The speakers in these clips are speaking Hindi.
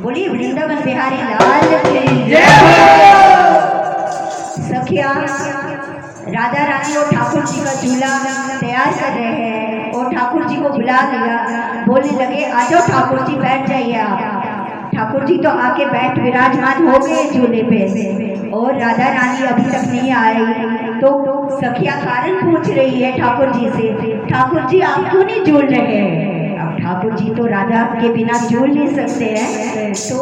बोलिए वृंदावन बिहारी लाल की जय हो। सखिया, राधा रानी और ठाकुर जी का झूला तैयार कर रहे हैं और ठाकुर जी को बुला लिया। बोलने लगे आ जाओ ठाकुर जी, बैठ जाइए आप। ठाकुर जी तो आके बैठ विराजमान हो गए झूले पे और राधा रानी अभी तक नहीं आई। तो सखिया कारण पूछ रही है ठाकुर जी से, ठाकुर जी आप क्यों नहीं झूल रहे हैं? अब ठाकुर जी तो राधा के बिना झूल नहीं सकते हैं, तो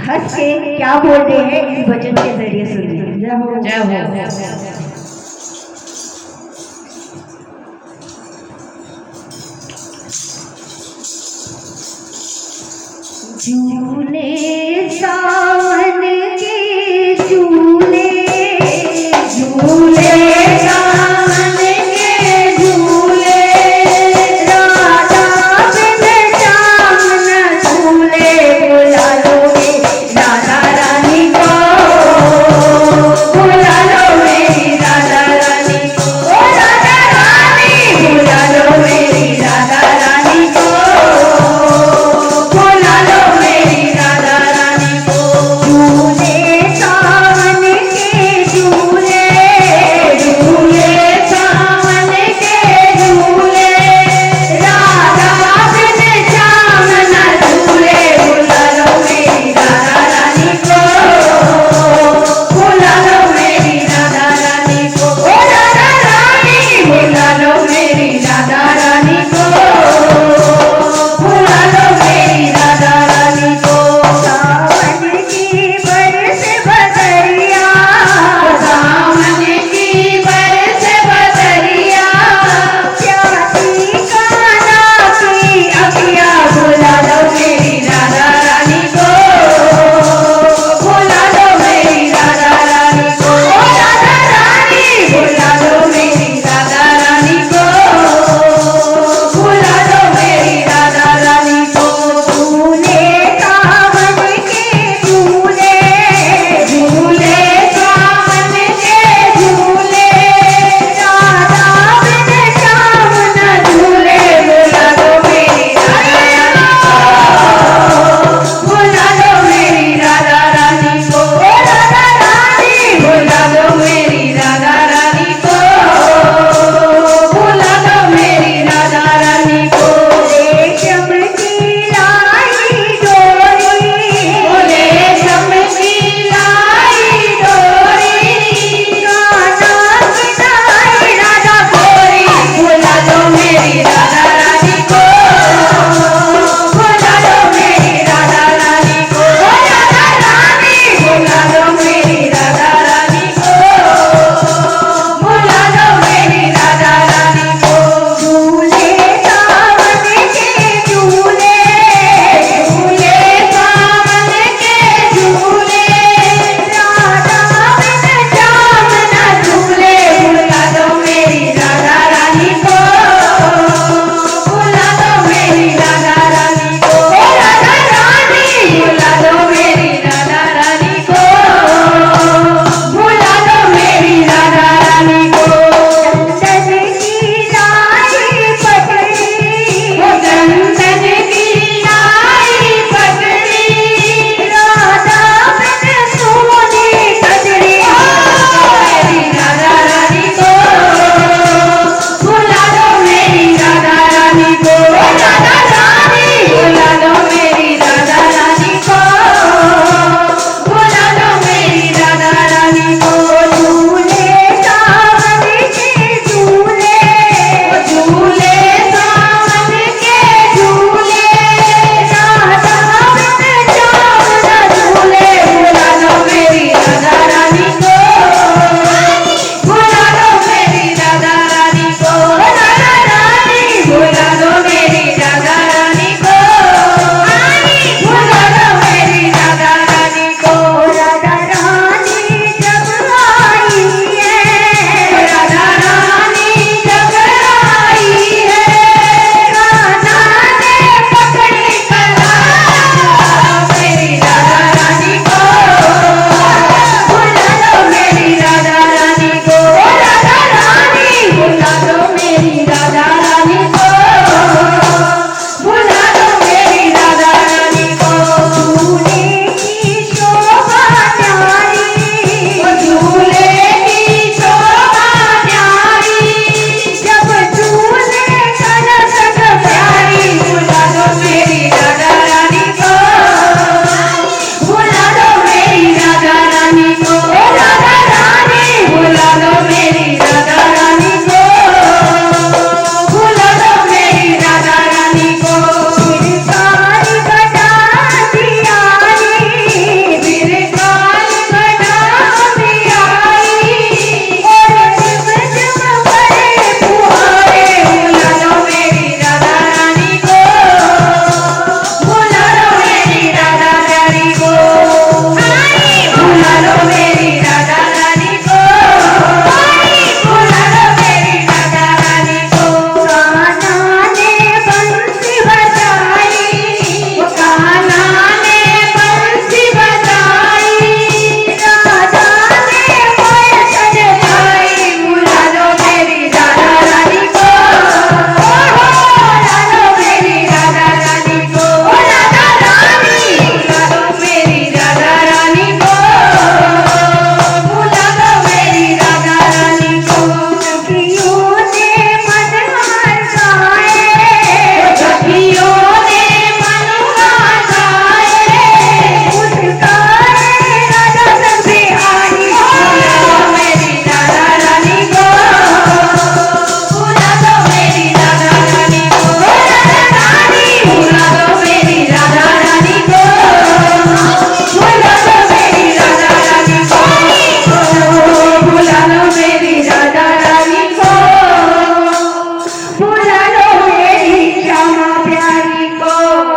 हंस के क्या बोल रहे हैं इस भजन के जरिए सुनिए। जय हो जय हो। झूले